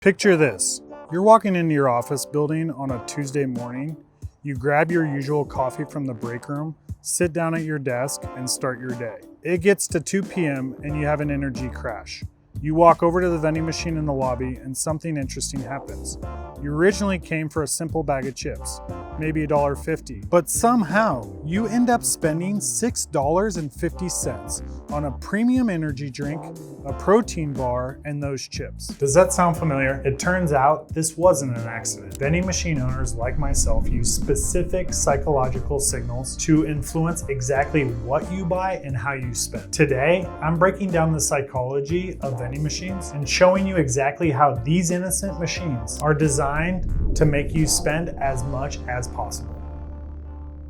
Picture this. You're walking into your office building on a Tuesday morning. You grab your usual coffee from the break room, sit down at your desk, and start your day. It gets to 2 p.m. and you have an energy crash. You walk over to the vending machine in the lobby and something interesting happens. You originally came for a simple bag of chips, maybe $1.50, but somehow you end up spending $6.50 on a premium energy drink, a protein bar, and those chips. Does that sound familiar? It turns out this wasn't an accident. Vending machine owners like myself use specific psychological signals to influence exactly what you buy and how you spend. Today, I'm breaking down the psychology of vending machines and showing you exactly how these innocent machines are designed to make you spend as much as possible.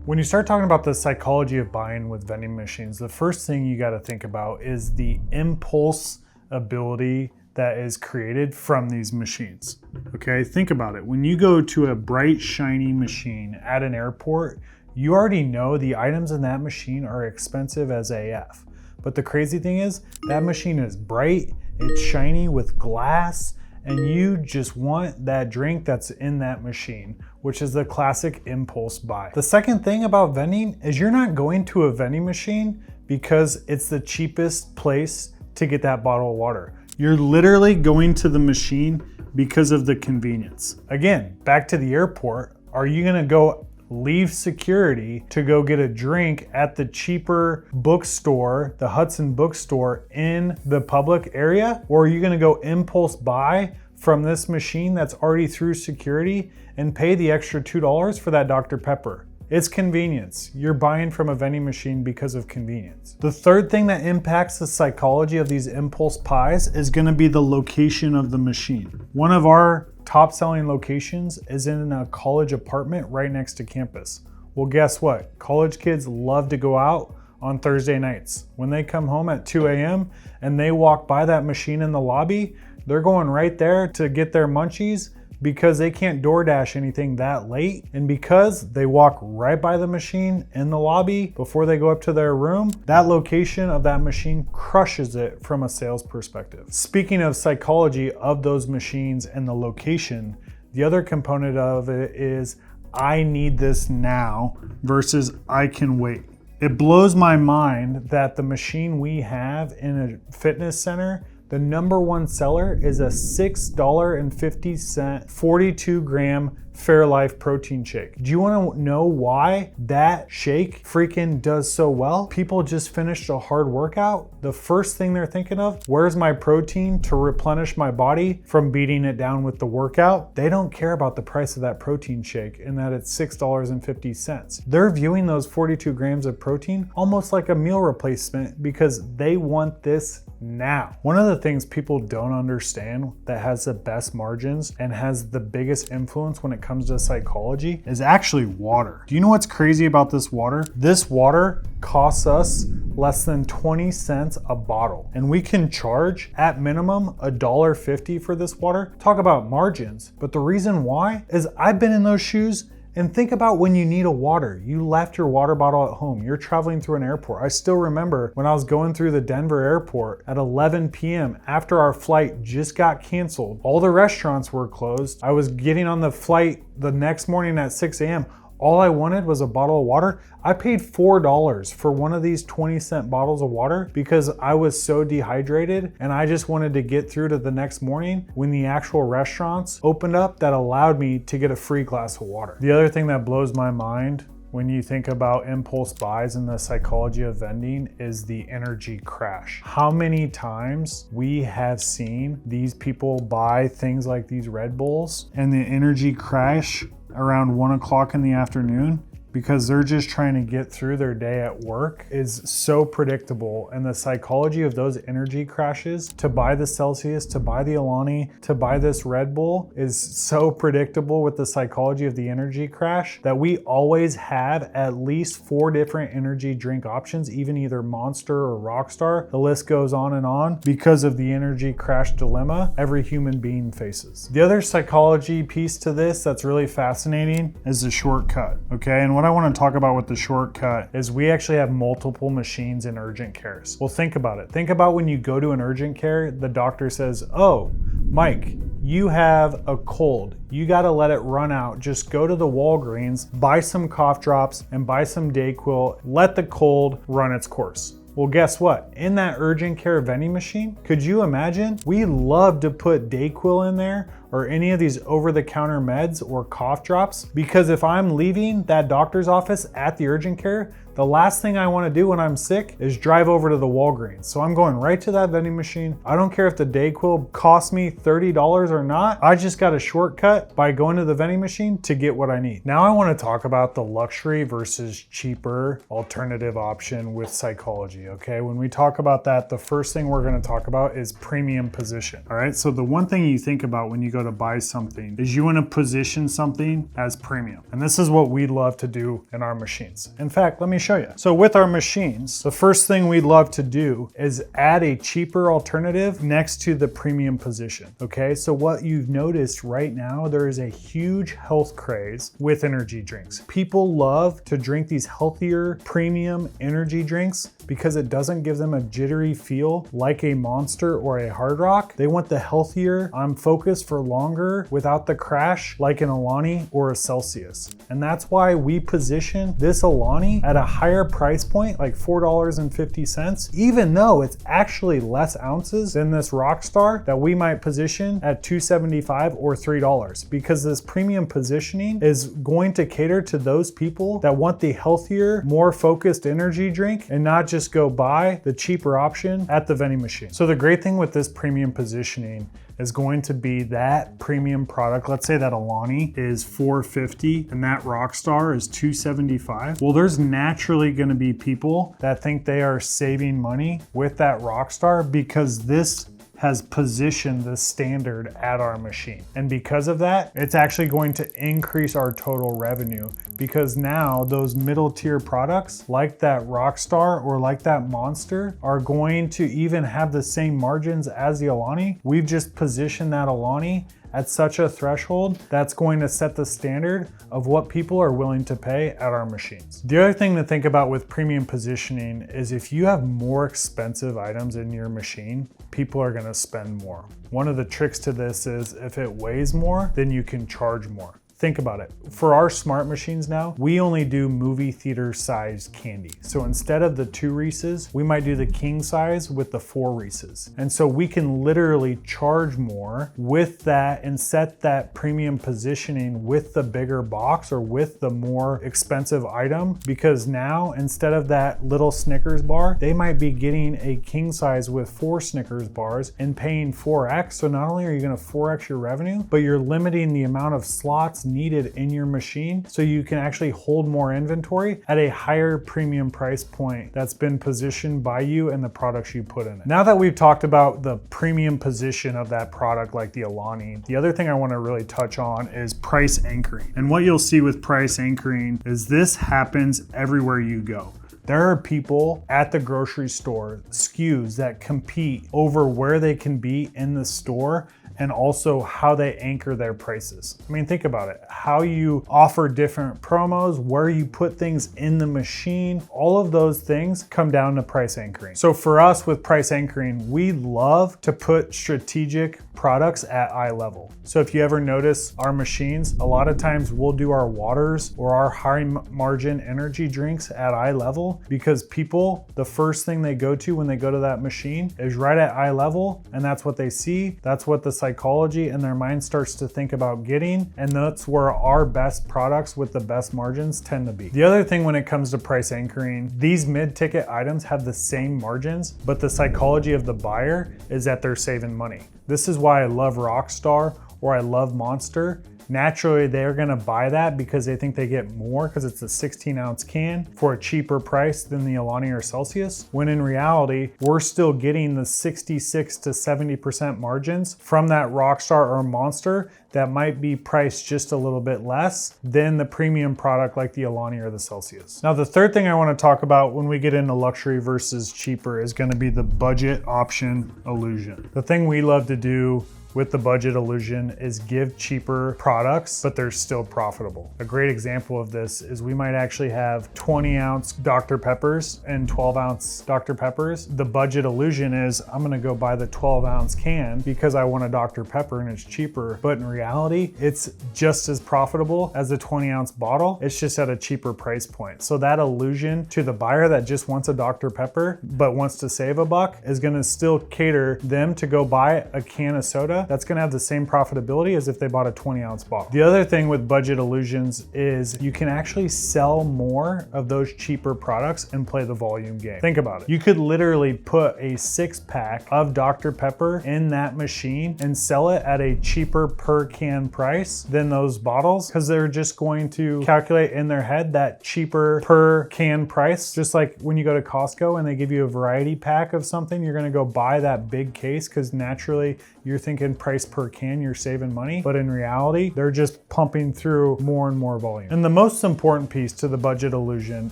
When you start talking about the psychology of buying with vending machines, the first thing you got to think about is the impulse ability that is created from these machines. Okay, think about it. When you go to a bright, shiny machine at an airport, you already know the items in that machine are expensive as AF. But the crazy thing is, that machine is bright, it's shiny with glass, and you just want that drink that's in that machine, which is the classic impulse buy. The second thing about vending is you're not going to a vending machine because it's the cheapest place to get that bottle of water. You're literally going to the machine because of the convenience. Again, back to the airport, are you gonna go leave security to go get a drink at the cheaper bookstore, the Hudson bookstore in the public area? Or are you gonna go impulse buy from this machine that's already through security and pay the extra $2 for that Dr. Pepper? It's convenience. You're buying from a vending machine because of convenience. The third thing that impacts the psychology of these impulse buys is gonna be the location of the machine. One of our top selling locations is in a college apartment right next to campus. Well, guess what? College kids love to go out on Thursday nights. When they come home at 2 a.m. and they walk by that machine in the lobby, they're going right there to get their munchies because they can't DoorDash anything that late. And because they walk right by the machine in the lobby before they go up to their room, that location of that machine crushes it from a sales perspective. Speaking of psychology of those machines and the location, the other component of it is I need this now versus I can wait. It blows my mind that the machine we have in a fitness center, the number one seller is a $6.50 42 gram Fairlife protein shake. Do you want to know why that shake freaking does so well? People just finished a hard workout. The first thing they're thinking of, where's my protein to replenish my body from beating it down with the workout? They don't care about the price of that protein shake and that it's $6.50. They're viewing those 42 grams of protein almost like a meal replacement because they want this now. One of the things people don't understand that has the best margins and has the biggest influence when it comes to psychology is actually water. Do you know what's crazy about this water? This water costs us less than 20 cents a bottle, and we can charge at minimum $1.50 for this water. Talk about margins, but the reason why is I've been in those shoes. And think about when you need a water. You left your water bottle at home. You're traveling through an airport. I still remember when I was going through the Denver airport at 11 p.m. after our flight just got canceled. All the restaurants were closed. I was getting on the flight the next morning at 6 a.m. All I wanted was a bottle of water. I paid $4 for one of these 20-cent bottles of water because I was so dehydrated and I just wanted to get through to the next morning when the actual restaurants opened up that allowed me to get a free glass of water. The other thing that blows my mind when you think about impulse buys and the psychology of vending is the energy crash. How many times we have seen these people buy things like these Red Bulls and the energy crash around 1 o'clock in the afternoon because they're just trying to get through their day at work is so predictable. And the psychology of those energy crashes to buy the Celsius, to buy the Alani, to buy this Red Bull is so predictable with the psychology of the energy crash that we always have at least 4 different energy drink options, even either Monster or Rockstar. The list goes on because of the energy crash dilemma every human being faces. The other psychology piece to this that's really fascinating is the shortcut, okay? And what I want to talk about with the shortcut is we actually have multiple machines in urgent cares. Well, think about it. Think about when you go to an urgent care, the doctor says, "Oh, Mike, you have a cold. You gotta let it run out. Just go to the Walgreens, buy some cough drops and buy some Dayquil, let the cold run its course. Well, guess what? In that urgent care vending machine, could you imagine? We love to put Dayquil in there or any of these over-the-counter meds or cough drops, because if I'm leaving that doctor's office at the urgent care, the last thing I want to do when I'm sick is drive over to the Walgreens. So I'm going right to that vending machine. I don't care if the Dayquil costs me $30 or not. I just got a shortcut by going to the vending machine to get what I need. Now I want to talk about the luxury versus cheaper alternative option with psychology, okay? When we talk about that, the first thing we're going to talk about is premium position, all right? So the one thing you think about when you go to buy something is you want to position something as premium. And this is what we love to do in our machines. In fact, let me show you. So with our machines, the first thing we love to do is add a cheaper alternative next to the premium position. Okay, so what you've noticed right now, there is a huge health craze with energy drinks. People love to drink these healthier premium energy drinks because it doesn't give them a jittery feel like a Monster or a Hard Rock. They want the healthier, I'm focused for longer without the crash like an Alani or a Celsius. And that's why we position this Alani at a higher price point, like $4.50, even though it's actually less ounces than this Rockstar that we might position at $2.75 or $3, because this premium positioning is going to cater to those people that want the healthier, more focused energy drink and not just go buy the cheaper option at the vending machine. So the great thing with this premium positioning is going to be that premium product. Let's say that Alani is $4.50 and that Rockstar is $2.75. Well, there's naturally going to be people that think they are saving money with that Rockstar because this has positioned the standard at our machine. And because of that, it's actually going to increase our total revenue, because now those middle tier products like that Rockstar or like that Monster are going to even have the same margins as the Alani. We've just positioned that Alani at such a threshold that's going to set the standard of what people are willing to pay at our machines. The other thing to think about with premium positioning is if you have more expensive items in your machine, people are gonna spend more. One of the tricks to this is if it weighs more, then you can charge more. Think about it. For our smart machines now, we only do movie theater size candy. So instead of the 2 Reese's, we might do the king size with the 4 Reese's. And so we can literally charge more with that and set that premium positioning with the bigger box or with the more expensive item, because now instead of that little Snickers bar, they might be getting a king size with 4 Snickers bars and paying 4x. So not only are you gonna 4x your revenue, but you're limiting the amount of slots needed in your machine so you can actually hold more inventory at a higher premium price point that's been positioned by you and the products you put in it. Now that we've talked about the premium position of that product like the Alani, the other thing I want to really touch on is price anchoring. And what you'll see with price anchoring is this happens everywhere you go. There are people at the grocery store, SKUs that compete over where they can be in the store and also how they anchor their prices. I mean, think about it. How you offer different promos, where you put things in the machine, all of those things come down to price anchoring. So for us with price anchoring, we love to put strategic products at eye level. So if you ever notice our machines, a lot of times we'll do our waters or our high margin energy drinks at eye level, because people, the first thing they go to when they go to that machine is right at eye level, and that's what they see. That's what the psychology and their mind starts to think about getting, and that's where our best products with the best margins tend to be. The other thing when it comes to price anchoring, these mid-ticket items have the same margins, but the psychology of the buyer is that they're saving money. This is why I love Rockstar or I love Monster. Naturally, they're gonna buy that because they think they get more because it's a 16-ounce can for a cheaper price than the Alani or Celsius, when in reality, we're still getting the 66 to 70% margins from that Rockstar or Monster that might be priced just a little bit less than the premium product like the Alani or the Celsius. Now, the third thing I wanna talk about when we get into luxury versus cheaper is gonna be the budget option illusion. The thing we love to do with the budget illusion is give cheaper products, but they're still profitable. A great example of this is we might actually have 20-ounce Dr. Peppers and 12-ounce Dr. Peppers. The budget illusion is I'm gonna go buy the 12-ounce can because I want a Dr. Pepper and it's cheaper, but in reality, it's just as profitable as the 20-ounce bottle. It's just at a cheaper price point. So that illusion to the buyer that just wants a Dr. Pepper but wants to save a buck is gonna still cater them to go buy a can of soda that's gonna have the same profitability as if they bought a 20-ounce bottle. The other thing with budget illusions is you can actually sell more of those cheaper products and play the volume game. Think about it. You could literally put a 6-pack of Dr. Pepper in that machine and sell it at a cheaper per can price than those bottles because they're just going to calculate in their head that cheaper per can price. Just like when you go to Costco and they give you a variety pack of something, you're gonna go buy that big case because naturally you're thinking price per can, you're saving money. But in reality, they're just pumping through more and more volume. And the most important piece to the budget illusion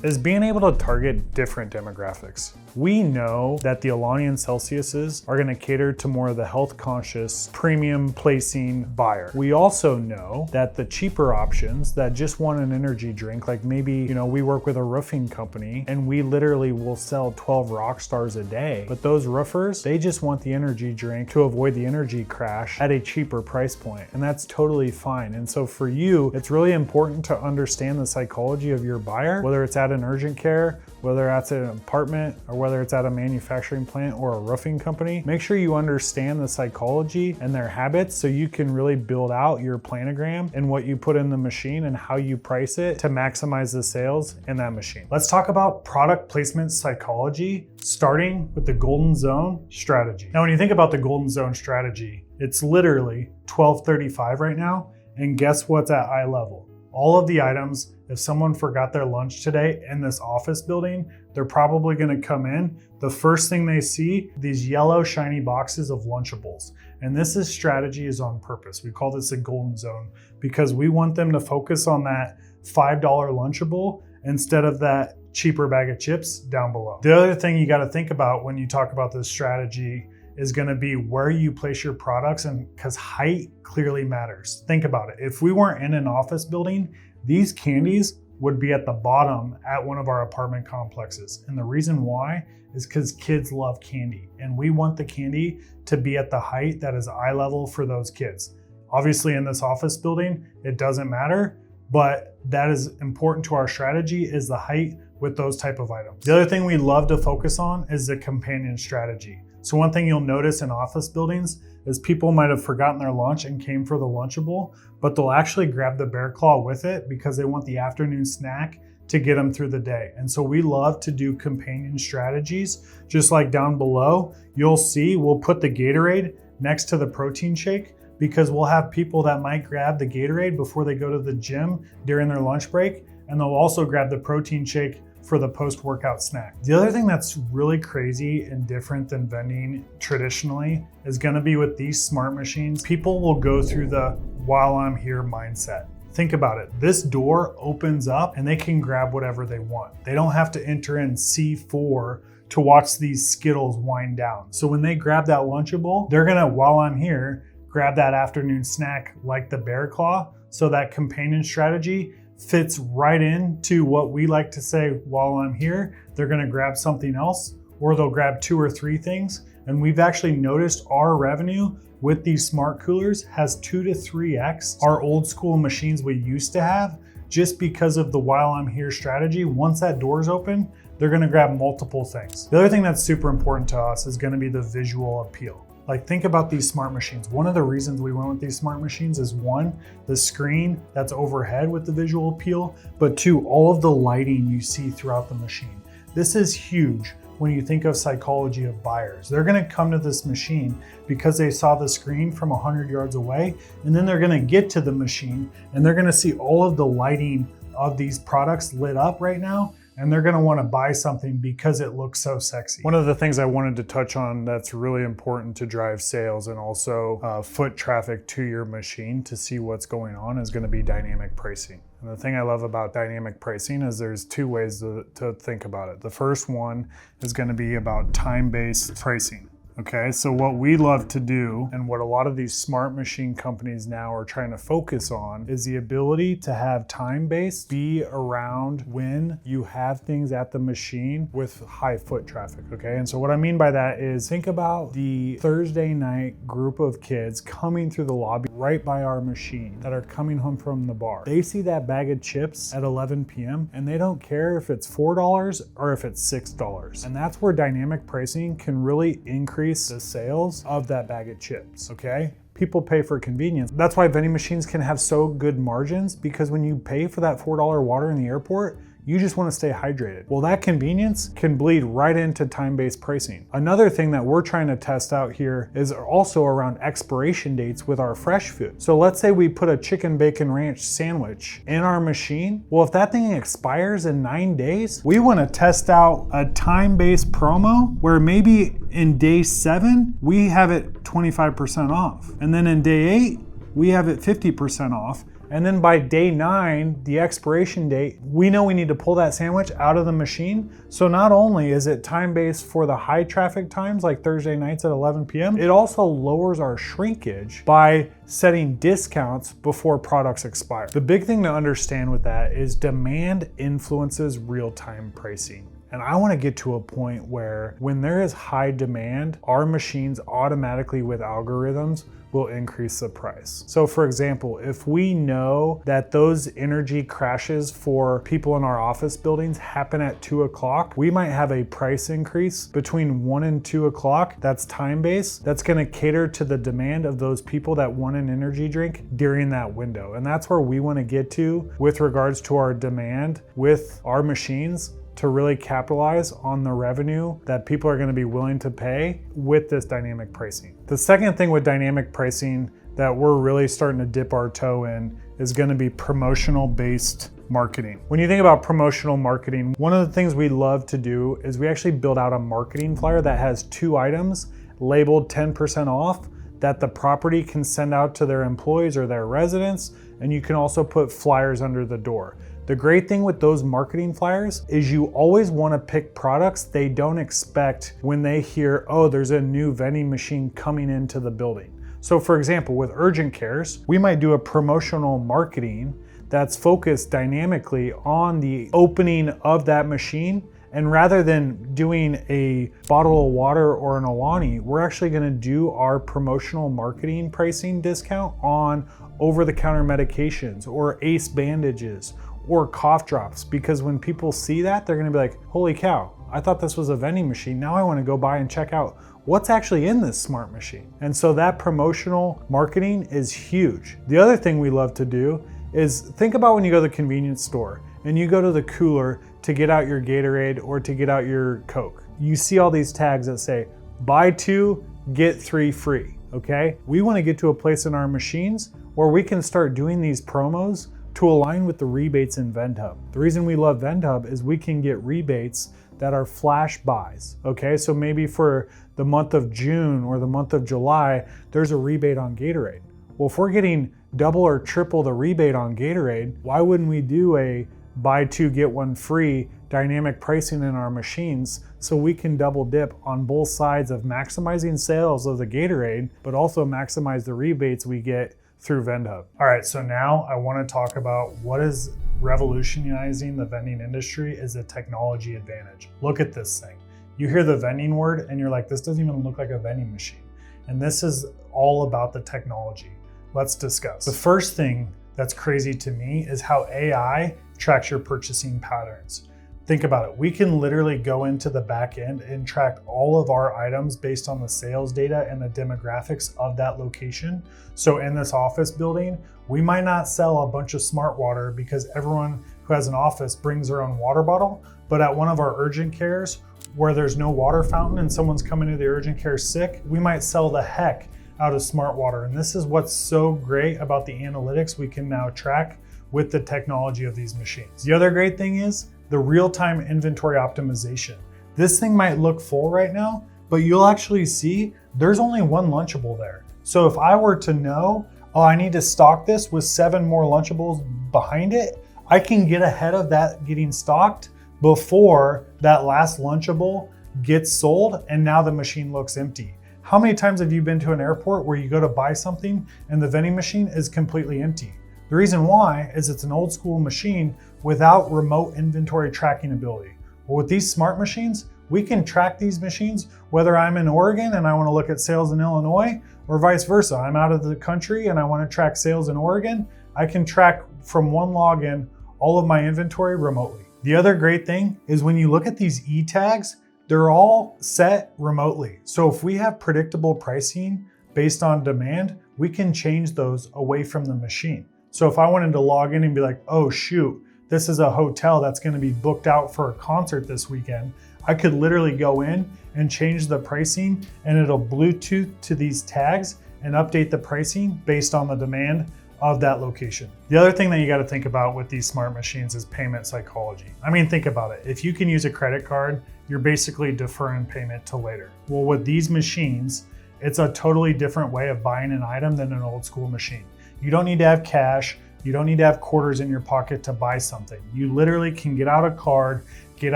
is being able to target different demographics. We know that the Alani and Celsiuses are gonna cater to more of the health conscious, premium placing buyer. We also know that the cheaper options that just want an energy drink, like maybe, we work with a roofing company and we literally will sell 12 rock stars a day, but those roofers, they just want the energy drink to avoid the energy crash at a cheaper price point, and that's totally fine. And so for you, it's really important to understand the psychology of your buyer, whether it's at an urgent care, whether that's an apartment, or whether it's at a manufacturing plant or a roofing company. Make sure you understand the psychology and their habits so you can really build out your planogram and what you put in the machine and how you price it to maximize the sales in that machine. Let's talk about product placement psychology, starting with the golden zone strategy. Now, when you think about the golden zone strategy, it's literally $12.35 right now, and guess what's at eye level? All of the items, if someone forgot their lunch today in this office building, they're probably gonna come in. The first thing they see, these yellow shiny boxes of Lunchables. And this strategy is on purpose. We call this a golden zone because we want them to focus on that $5 Lunchable instead of that cheaper bag of chips down below. The other thing you gotta think about when you talk about this strategy is gonna be where you place your products, and because height clearly matters. Think about it. If we weren't in an office building, these candies would be at the bottom at one of our apartment complexes. And the reason why is because kids love candy, and we want the candy to be at the height that is eye level for those kids. Obviously in this office building, it doesn't matter, but that is important to our strategy is the height with those type of items. The other thing we love to focus on is the companion strategy. So one thing you'll notice in office buildings is people might have forgotten their lunch and came for the Lunchable, but they'll actually grab the Bear Claw with it because they want the afternoon snack to get them through the day. And so we love to do companion strategies. Just like down below, you'll see we'll put the Gatorade next to the protein shake because we'll have people that might grab the Gatorade before they go to the gym during their lunch break, and they'll also grab the protein shake for the post-workout snack. The other thing that's really crazy and different than vending traditionally is gonna be with these smart machines. People will go through the while I'm here mindset. Think about it. This door opens up and they can grab whatever they want. They don't have to enter in C4 to watch these Skittles wind down. So when they grab that Lunchable, they're gonna, while I'm here, grab that afternoon snack like the Bear Claw. So that companion strategy fits right into what we like to say, while I'm here, they're gonna grab something else, or they'll grab 2 or 3 things. And we've actually noticed our revenue with these smart coolers has 2 to 3x our old school machines we used to have, just because of the while I'm here strategy. Once that door's open, they're gonna grab multiple things. The other thing that's super important to us is gonna be the visual appeal. Like, think about these smart machines. One of the reasons we went with these smart machines is 1, the screen that's overhead with the visual appeal, but 2, all of the lighting you see throughout the machine. This is huge when you think of psychology of buyers. They're gonna come to this machine because they saw the screen from 100 yards away, and then they're gonna get to the machine and they're gonna see all of the lighting of these products lit up right now, and they're gonna wanna buy something because it looks so sexy. One of the things I wanted to touch on that's really important to drive sales and also foot traffic to your machine to see what's going on is gonna be dynamic pricing. And the thing I love about dynamic pricing is there's 2 ways to think about it. The first one is gonna be about time-based pricing. Okay, so what we love to do and what a lot of these smart machine companies now are trying to focus on is the ability to have time-based be around when you have things at the machine with high foot traffic, okay? And so what I mean by that is think about the Thursday night group of kids coming through the lobby right by our machine that are coming home from the bar. They see that bag of chips at 11 p.m. and they don't care if it's $4 or if it's $6. And that's where dynamic pricing can really increase the sales of that bag of chips, okay? People pay for convenience. That's why vending machines can have so good margins, because when you pay for that $4 water in the airport, you just want to stay hydrated. Well, that convenience can bleed right into time-based pricing. Another thing that we're trying to test out here is also around expiration dates with our fresh food. So let's say we put a chicken bacon ranch sandwich in our machine. Well, if that thing expires in 9 days, we want to test out a time-based promo where maybe in day 7, we have it 25% off. And then in day 8, we have it 50% off. And then by day 9, the expiration date, we know we need to pull that sandwich out of the machine. So not only is it time-based for the high traffic times like Thursday nights at 11 p.m., it also lowers our shrinkage by setting discounts before products expire. The big thing to understand with that is demand influences real-time pricing. And I want to get to a point where when there is high demand, our machines automatically with algorithms will increase the price. So for example, if we know that those energy crashes for people in our office buildings happen at 2 o'clock, we might have a price increase between 1 and 2 o'clock that's time-based, that's gonna cater to the demand of those people that want an energy drink during that window. And that's where we wanna get to with regards to our demand with our machines, to really capitalize on the revenue that people are going to be willing to pay with this dynamic pricing. The second thing with dynamic pricing that we're really starting to dip our toe in is going to be promotional based marketing. When you think about promotional marketing, one of the things we love to do is we actually build out a marketing flyer that has 2 items labeled 10% off that the property can send out to their employees or their residents, and you can also put flyers under the door. The great thing with those marketing flyers is you always want to pick products they don't expect when they hear, oh, there's a new vending machine coming into the building. So for example, with urgent cares, we might do a promotional marketing that's focused dynamically on the opening of that machine. And rather than doing a bottle of water or an Alani, we're actually gonna do our promotional marketing pricing discount on over-the-counter medications or ACE bandages or cough drops, because when people see that, they're gonna be like, holy cow, I thought this was a vending machine. Now I wanna go by and check out what's actually in this smart machine. And so that promotional marketing is huge. The other thing we love to do is think about when you go to the convenience store and you go to the cooler to get out your Gatorade or to get out your Coke. You see all these tags that say, buy 2, get 3 free, okay? We wanna get to a place in our machines where we can start doing these promos to align with the rebates in VendHub. The reason we love VendHub is we can get rebates that are flash buys, okay? So maybe for the month of June or the month of July, there's a rebate on Gatorade. Well, if we're getting double or triple the rebate on Gatorade, why wouldn't we do a buy 2, get 1 free dynamic pricing in our machines so we can double dip on both sides of maximizing sales of the Gatorade, but also maximize the rebates we get through VendHub. All right, so now I want to talk about what is revolutionizing the vending industry is a technology advantage. Look at this thing. You hear the vending word and you're like, this doesn't even look like a vending machine. And this is all about the technology. Let's discuss. The first thing that's crazy to me is how AI tracks your purchasing patterns. Think about it. We can literally go into the back end and track all of our items based on the sales data and the demographics of that location. So in this office building, we might not sell a bunch of smart water because everyone who has an office brings their own water bottle. But at one of our urgent cares where there's no water fountain and someone's coming to the urgent care sick, we might sell the heck out of smart water. And this is what's so great about the analytics we can now track with the technology of these machines. The other great thing is the real-time inventory optimization. This thing might look full right now, but you'll actually see there's only 1 Lunchable there. So if I were to know, oh, I need to stock this with 7 more Lunchables behind it, I can get ahead of that getting stocked before that last Lunchable gets sold and now the machine looks empty. How many times have you been to an airport where you go to buy something and the vending machine is completely empty? The reason why is it's an old school machine without remote inventory tracking ability. Well, with these smart machines, we can track these machines whether I'm in Oregon and I want to look at sales in Illinois, or vice versa. I'm out of the country and I want to track sales in Oregon. I can track from one login all of my inventory remotely. The other great thing is when you look at these e-tags, they're all set remotely. So if we have predictable pricing based on demand, we can change those away from the machine. So if I wanted to log in and be like, oh shoot, this is a hotel that's gonna be booked out for a concert this weekend, I could literally go in and change the pricing and it'll Bluetooth to these tags and update the pricing based on the demand of that location. The other thing that you gotta think about with these smart machines is payment psychology. I mean, think about it. If you can use a credit card, you're basically deferring payment to later. Well, with these machines, it's a totally different way of buying an item than an old school machine. You don't need to have cash. You don't need to have quarters in your pocket to buy something. You literally can get out a card, get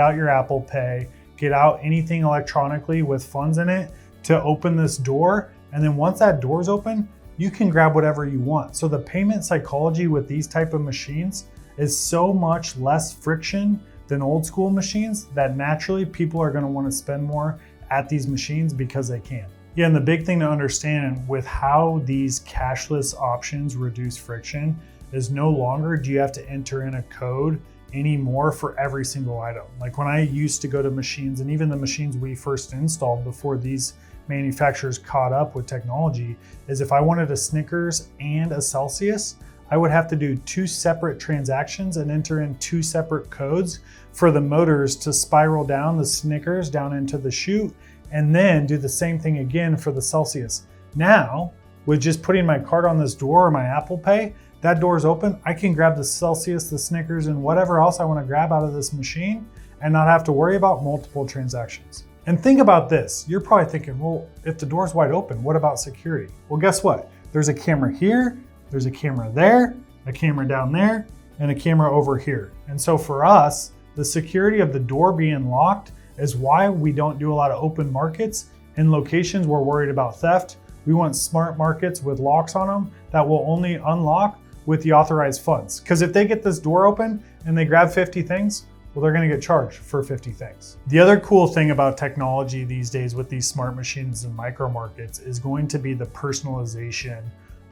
out your Apple Pay, get out anything electronically with funds in it to open this door. And then once that door's open, you can grab whatever you want. So the payment psychology with these type of machines is so much less friction than old school machines that naturally people are gonna wanna spend more at these machines because they can. Yeah, and the big thing to understand with how these cashless options reduce friction is no longer do you have to enter in a code anymore for every single item. Like when I used to go to machines, and even the machines we first installed before these manufacturers caught up with technology, is if I wanted a Snickers and a Celsius, I would have to do 2 separate transactions and enter in 2 separate codes for the motors to spiral down the Snickers down into the chute, and then do the same thing again for the Celsius. Now, with just putting my card on this door or my Apple Pay, that door's open, I can grab the Celsius, the Snickers, and whatever else I want to grab out of this machine and not have to worry about multiple transactions. And think about this. You're probably thinking, well, if the door's wide open, what about security? Well, guess what? There's a camera here, there's a camera there, a camera down there, and a camera over here. And so for us, the security of the door being locked is why we don't do a lot of open markets in locations we're worried about theft. We want smart markets with locks on them that will only unlock with the authorized funds. Because if they get this door open and they grab 50 things, well, they're gonna get charged for 50 things. The other cool thing about technology these days with these smart machines and micro markets is going to be the personalization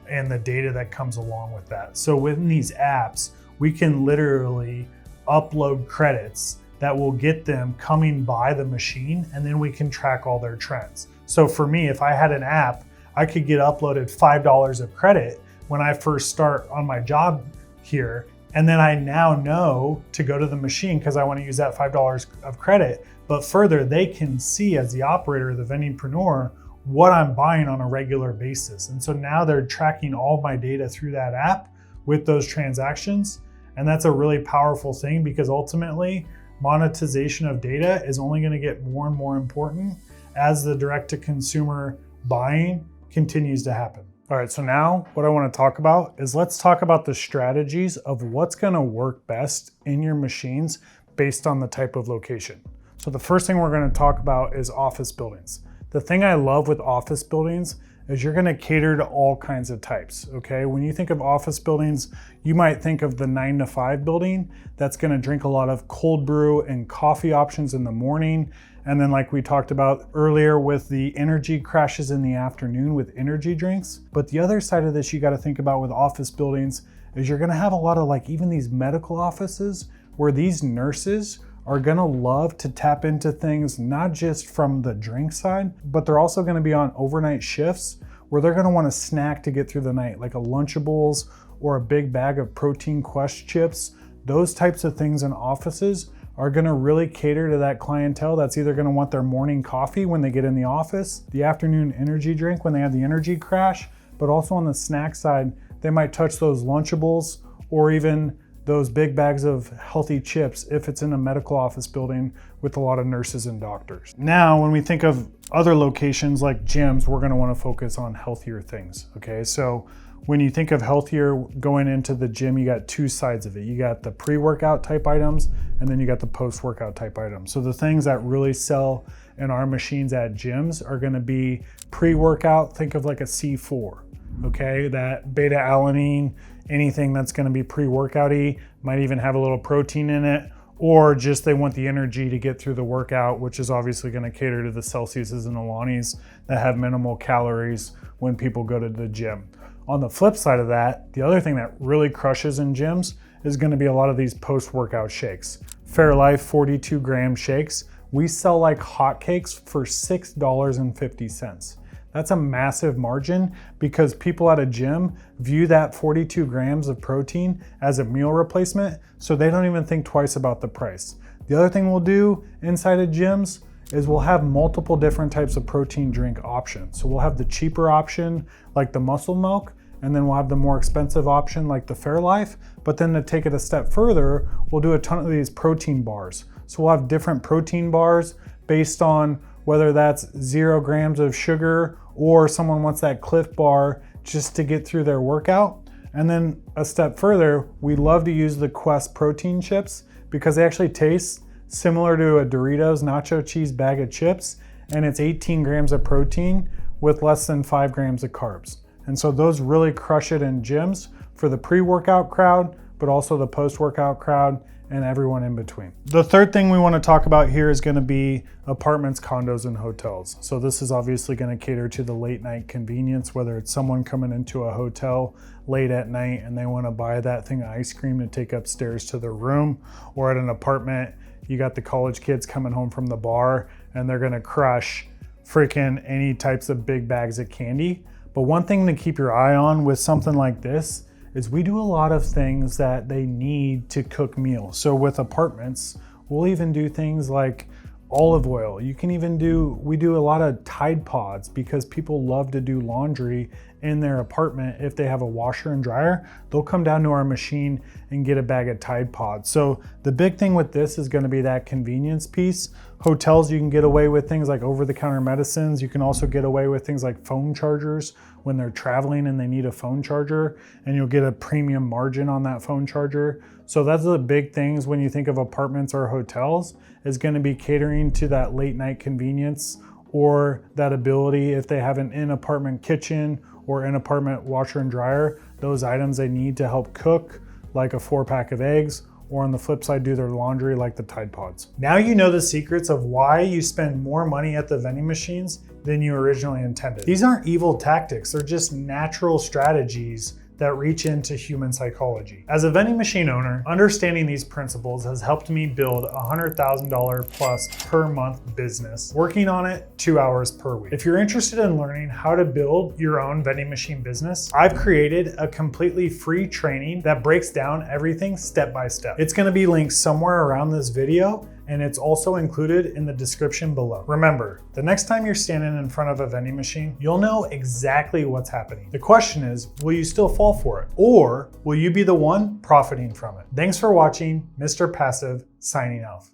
and the data that comes along with that. So within these apps, we can literally upload credits that will get them coming by the machine, and then we can track all their trends. So for me, if I had an app, I could get uploaded $5 of credit when I first start on my job here. And then I now know to go to the machine because I want to use that $5 of credit. But further, they can see as the operator, the vendingpreneur, what I'm buying on a regular basis. And so now they're tracking all my data through that app with those transactions. And that's a really powerful thing because ultimately monetization of data is only going to get more and more important as the direct to consumer buying continues to happen. All right, so now what I want to talk about is let's talk about the strategies of what's going to work best in your machines based on the type of location. So the first thing we're going to talk about is office buildings. The thing I love with office buildings is you're going to cater to all kinds of types, okay? When you think of office buildings, you might think of the 9 to 5 building that's going to drink a lot of cold brew and coffee options in the morning. And then like we talked about earlier with the energy crashes in the afternoon with energy drinks. But the other side of this you got to think about with office buildings is you're going to have a lot of like even these medical offices where these nurses are gonna love to tap into things, not just from the drink side, but they're also gonna be on overnight shifts where they're gonna wanna snack to get through the night, like a Lunchables or a big bag of protein Quest chips. Those types of things in offices are gonna really cater to that clientele that's either gonna want their morning coffee when they get in the office, the afternoon energy drink when they have the energy crash, but also on the snack side, they might touch those Lunchables or even those big bags of healthy chips if it's in a medical office building with a lot of nurses and doctors. Now, when we think of other locations like gyms, we're gonna wanna focus on healthier things, okay? So when you think of healthier going into the gym, you got 2 sides of it. You got the pre-workout type items, and then you got the post-workout type items. So the things that really sell in our machines at gyms are gonna be pre-workout. Think of like a C4, okay? That beta alanine, anything that's gonna be pre-workout-y, might even have a little protein in it, or just they want the energy to get through the workout, which is obviously gonna cater to the Celsiuses and Alanis that have minimal calories when people go to the gym. On the flip side of that, the other thing that really crushes in gyms is gonna be a lot of these post-workout shakes. Fairlife 42 gram shakes, we sell like hotcakes for $6.50. That's a massive margin because people at a gym view that 42 grams of protein as a meal replacement, so they don't even think twice about the price. The other thing we'll do inside of gyms is we'll have multiple different types of protein drink options. So we'll have the cheaper option like the Muscle Milk, and then we'll have the more expensive option like the Fairlife. But then to take it a step further, we'll do a ton of these protein bars. So we'll have different protein bars based on whether that's 0 grams of sugar or someone wants that Cliff Bar just to get through their workout. And then a step further, we love to use the Quest protein chips because they actually taste similar to a Doritos nacho cheese bag of chips, and it's 18 grams of protein with less than 5 grams of carbs. And so those really crush it in gyms for the pre-workout crowd, but also the post-workout crowd and everyone in between. The third thing we want to talk about here is going to be apartments, condos, and hotels. So this is obviously going to cater to the late night convenience, whether it's someone coming into a hotel late at night and they want to buy that thing of ice cream to take upstairs to their room, or at an apartment, you got the college kids coming home from the bar and they're going to crush freaking any types of big bags of candy. But one thing to keep your eye on with something like this is we do a lot of things that they need to cook meals. So with apartments, we'll even do things like olive oil. We do a lot of Tide Pods because people love to do laundry in their apartment. If they have a washer and dryer, they'll come down to our machine and get a bag of Tide Pods. So the big thing with this is going to be that convenience piece. Hotels, you can get away with things like over-the-counter medicines. You can also get away with things like phone chargers when they're traveling and they need a phone charger, and you'll get a premium margin on that phone charger. So that's the big things when you think of apartments or hotels, is going to be catering to that late night convenience, or that ability if they have an in-apartment kitchen or in-apartment washer and dryer, those items they need to help cook, like a 4-pack of eggs, or on the flip side, do their laundry like the Tide Pods. Now you know the secrets of why you spend more money at the vending machines than you originally intended. These aren't evil tactics, they're just natural strategies that reach into human psychology. As a vending machine owner, understanding these principles has helped me build a $100,000 plus per month business, working on it 2 hours per week. If you're interested in learning how to build your own vending machine business, I've created a completely free training that breaks down everything step by step. It's gonna be linked somewhere around this video, and it's also included in the description below. Remember, the next time you're standing in front of a vending machine, you'll know exactly what's happening. The question is, will you still fall for it? Or will you be the one profiting from it? Thanks for watching. Mr. Passive signing off.